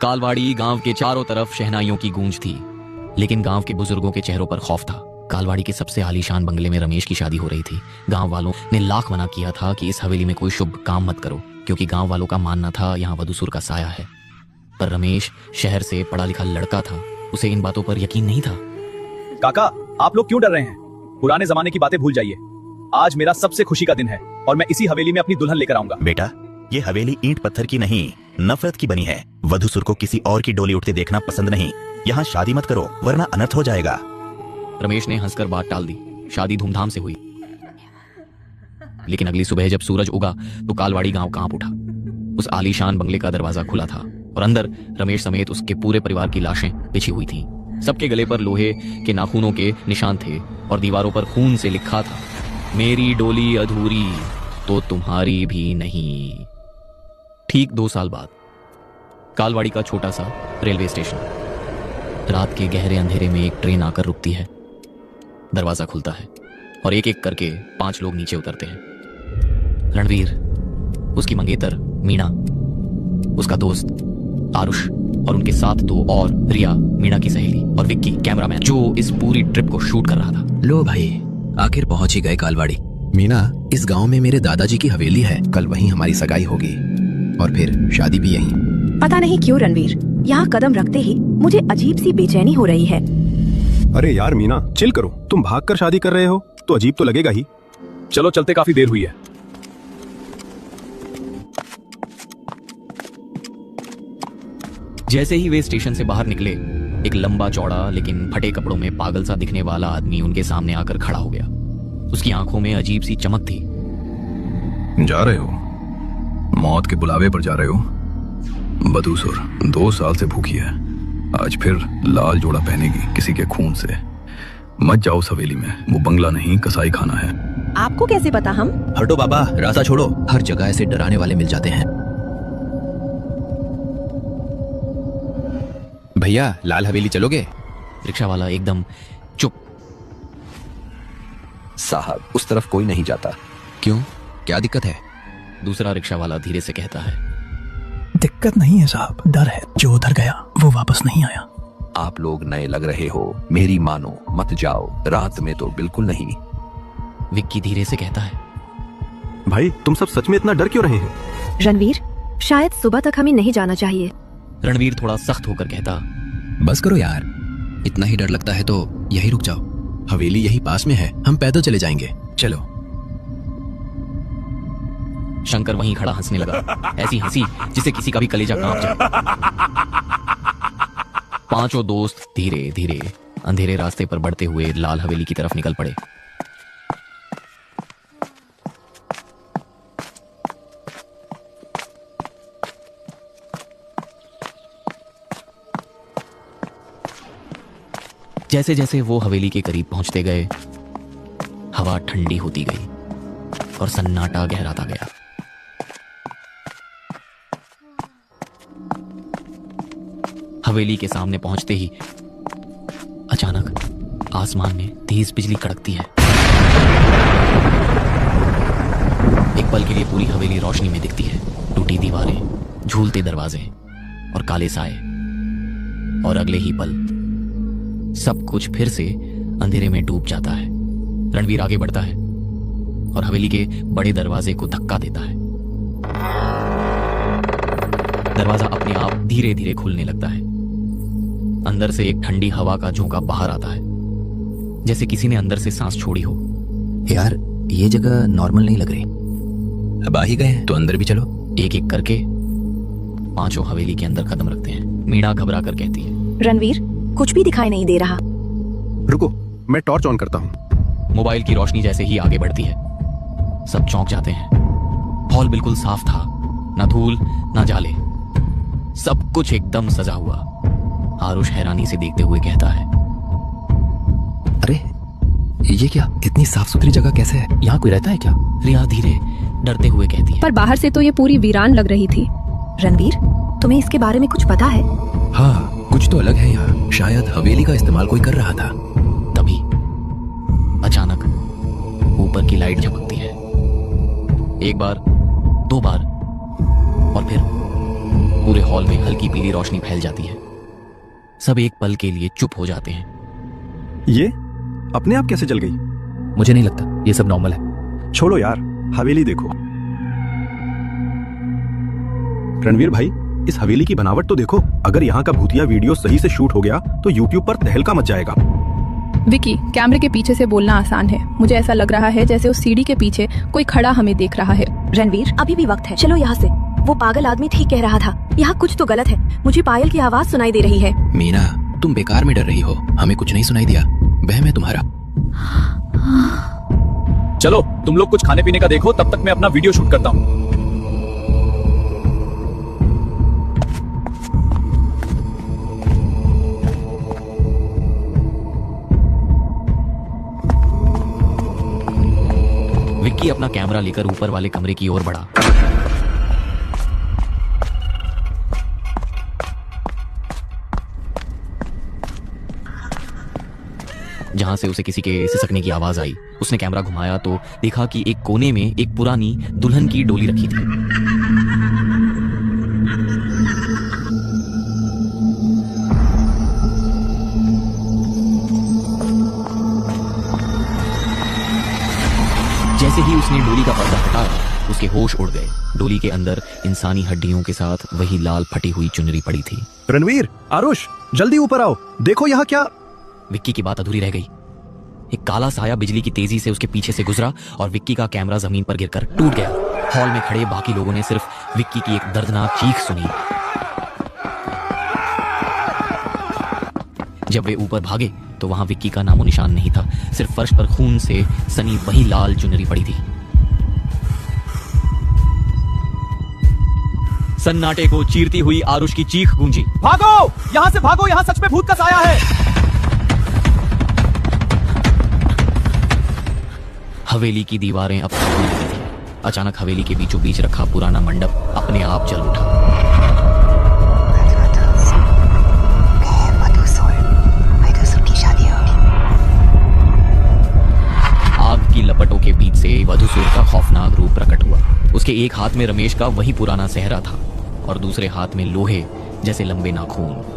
कालवाड़ी गांव के चारों तरफ शहनाइयों की गूंज थी, लेकिन गांव के बुजुर्गों के चेहरों पर खौफ था। कालवाड़ी के सबसे आलीशान बंगले में रमेश की शादी हो रही थी। गांव वालों ने लाख मना किया था कि इस हवेली में कोई शुभ काम मत करो, क्योंकि गांव वालों का मानना था यहाँ वधूसुर का साया है। पर रमेश शहर से पढ़ा लिखा लड़का था, उसे इन बातों पर यकीन नहीं था। काका, आप लोग क्यों डर रहे हैं? पुराने जमाने की बातें भूल जाइए। आज मेरा सबसे खुशी का दिन है और मैं इसी हवेली में अपनी दुल्हन लेकर आऊंगा। बेटा, ये हवेली ईंट पत्थर की नहीं, नफरत की बनी है। वधूसुर को किसी और की डोली उठते देखना पसंद नहीं। यहाँ शादी मत करो, वरना अनर्थ हो जाएगा। रमेश ने हंसकर बात टाल दी। शादी धूमधाम से हुई, लेकिन अगली सुबह जब सूरज उगा तो कालवाड़ी गांव कांप उठा। उस आलीशान बंगले का दरवाजा खुला था और अंदर रमेश समेत उसके पूरे परिवार की लाशें बिछी हुई थीं। सबके गले पर लोहे के नाखूनों के निशान थे और दीवारों पर खून से लिखा था, मेरी डोली अधूरी तो तुम्हारी भी नहीं। ठीक 2 साल बाद कालवाड़ी का छोटा सा रेलवे स्टेशन। रात के गहरे अंधेरे में एक ट्रेन आकर रुकती है। दरवाजा खुलता है और एक एक करके 5 लोग नीचे उतरते हैं। रणवीर, उसकी मंगेतर मीना, उसका दोस्त आरुष और उनके साथ 2 और, रिया मीना की सहेली, और विक्की कैमरामैन जो इस पूरी ट्रिप को शूट कर रहा था। लो भाई, आखिर पहुंच ही गए कालवाड़ी। मीना, इस गांव में मेरे दादाजी की हवेली है। कल वहीं हमारी सगाई होगी और फिर शादी भी यहीं। पता नहीं क्यों रणवीर, यहाँ कदम रखते ही मुझे अजीब सी बेचैनी हो रही है। अरे यार मीना, चिल करो। तुम भागकर शादी कर रहे हो तो अजीब तो लगेगा ही। चलो चलते, काफी देर हुई है। जैसे ही वे स्टेशन से बाहर निकले, एक लंबा चौड़ा लेकिन फटे कपड़ों में पागल सा दिखने वाला आदमी उनके सामने आकर खड़ा हो गया। उसकी आंखों में अजीब सी चमक थी। जा रहे हो? मौत के बुलावे पर जा रहे हो? वधूसुर 2 साल से भूखी है, आज फिर लाल जोड़ा पहनेगी किसी के खून से। मत जाओ उस हवेली में, वो बंगला नहीं कसाई खाना है। आपको कैसे पता? हम हटो बाबा, रास्ता छोड़ो। हर जगह ऐसे डराने वाले मिल जाते हैं। भैया, लाल हवेली चलोगे? रिक्शा वाला एकदम चुप। साहब, उस तरफ कोई नहीं जाता। क्यों, क्या दिक्कत है? दूसरा रिक्शा वाला धीरे से कहता है, दिक्कत नहीं है साहब, डर है। जो उधर गया वो वापस नहीं आया। आप लोग नए लग रहे हो, मेरी मानो, मत जाओ। रात में तो बिल्कुल नहीं। विक्की धीरे से कहता है, भाई तुम सब सच में इतना डर क्यों रहे हो? रणवीर, शायद सुबह तक हमें नहीं जाना चाहिए। रणवीर थोड़ा सख्त होकर कहता, बस करो यार, इतना ही डर लगता है तो यही रुक जाओ। हवेली यही पास में है, हम पैदल चले जाएंगे। चलो। शंकर वहीं खड़ा हंसने लगा, ऐसी हंसी जिसे किसी का भी कलेजा कांप जाए। 5 दोस्त धीरे धीरे अंधेरे रास्ते पर बढ़ते हुए लाल हवेली की तरफ निकल पड़े। जैसे जैसे वो हवेली के करीब पहुंचते गए, हवा ठंडी होती गई और सन्नाटा गहराता गया। हवेली के सामने पहुंचते ही अचानक आसमान में तेज बिजली कड़कती है। एक पल के लिए पूरी हवेली रोशनी में दिखती है। टूटी दीवारें, झूलते दरवाजे और काले साए, और अगले ही पल सब कुछ फिर से अंधेरे में डूब जाता है। रणवीर आगे बढ़ता है और हवेली के बड़े दरवाजे को धक्का देता है। दरवाजा अपने आप धीरे धीरे खुलने लगता है। अंदर से एक ठंडी हवा का झोंका बाहर आता है, जैसे किसी ने अंदर से सांस छोड़ी हो। यार, ये जगह नॉर्मल नहीं लग रही। अब आ ही गए तो अंदर भी चलो। एक एक करके 5 हवेली के अंदर कदम रखते हैं। मीना घबरा कर कहती है, रणवीर, कुछ भी दिखाई नहीं दे रहा। रुको, मैं टॉर्च ऑन करता हूँ। मोबाइल की रोशनी जैसे ही आगे बढ़ती है, सब चौंक जाते हैं। हॉल बिल्कुल साफ था, ना धूल ना जाले, सब कुछ एकदम सजा हुआ। आरुष हैरानी से देखते हुए कहता है, अरे ये क्या, इतनी साफ सुथरी जगह कैसे है? यहाँ कोई रहता है क्या? रिया धीरे डरते हुए कहती है, पर बाहर से तो ये पूरी वीरान लग रही थी। रणवीर, तुम्हें इसके बारे में कुछ पता है? हाँ, कुछ तो अलग है यहाँ। शायद हवेली का इस्तेमाल कोई कर रहा था। तभी अचानक ऊपर की लाइट झपकती है। एक बार, 2 बार और फिर पूरे हॉल में हल्की पीली रोशनी फैल जाती है। सब एक पल के लिए चुप हो जाते हैं। ये अपने आप कैसे जल गई? मुझे नहीं लगता ये सब नॉर्मल है। छोड़ो यार, हवेली देखो। रणवीर भाई, इस हवेली की बनावट तो देखो। अगर यहाँ का भूतिया वीडियो सही से शूट हो गया तो यूट्यूब पर तहलका मच जाएगा। विकी, कैमरे के पीछे से बोलना आसान है। मुझे ऐसा लग रहा है जैसे उस सीढ़ी के पीछे कोई खड़ा हमें देख रहा है। रणवीर, अभी भी वक्त है, चलो यहाँ से। वो पागल आदमी ठीक कह रहा था, यहाँ कुछ तो गलत है। मुझे पायल की आवाज सुनाई दे रही है। मीना, तुम बेकार में डर रही हो, हमें कुछ नहीं सुनाई दिया। वहम है तुम्हारा। चलो तुम लोग कुछ खाने पीने का देखो, तब तक मैं अपना वीडियो शूट करता हूँ। विक्की अपना कैमरा लेकर ऊपर वाले कमरे की ओर बढ़ा। जहां से उसे किसी के सिसकने की आवाज आई। उसने कैमरा घुमाया तो देखा कि एक कोने में एक पुरानी दुल्हन की डोली रखी थी। जैसे ही उसने डोली का पर्दा हटाया, उसके होश उड़ गए। डोली के अंदर इंसानी हड्डियों के साथ वही लाल फटी हुई चुनरी पड़ी थी। रणवीर, आरुष, जल्दी ऊपर आओ, देखो यहाँ क्या। विक्की की बात अधूरी रह गई। एक काला साया बिजली की तेजी से उसके पीछे से गुजरा और विक्की का कैमरा जमीन पर गिरकर टूट गया। हॉल में खड़े बाकी लोगों ने सिर्फ विक्की की एक दर्दनाक चीख सुनी। जब वे ऊपर भागे तो वहां विक्की का नामो निशान नहीं था। सिर्फ फर्श पर खून से सनी वही लाल चुनरी पड़ी थी। सन्नाटे को चीरती हुई आरुष की चीख गूंजी। भागो, यहाँ से भागो, यहाँ सच में भूत का साया है। हवेली की दीवारें अब खड़ी हुई थी। अचानक हवेली के बीचों बीच रखा पुराना मंडप अपने आप जल उठा। आग की लपटों के बीच से वधूसुर का खौफनाक रूप प्रकट हुआ। उसके एक हाथ में रमेश का वही पुराना सेहरा था और दूसरे हाथ में लोहे जैसे लंबे नाखून।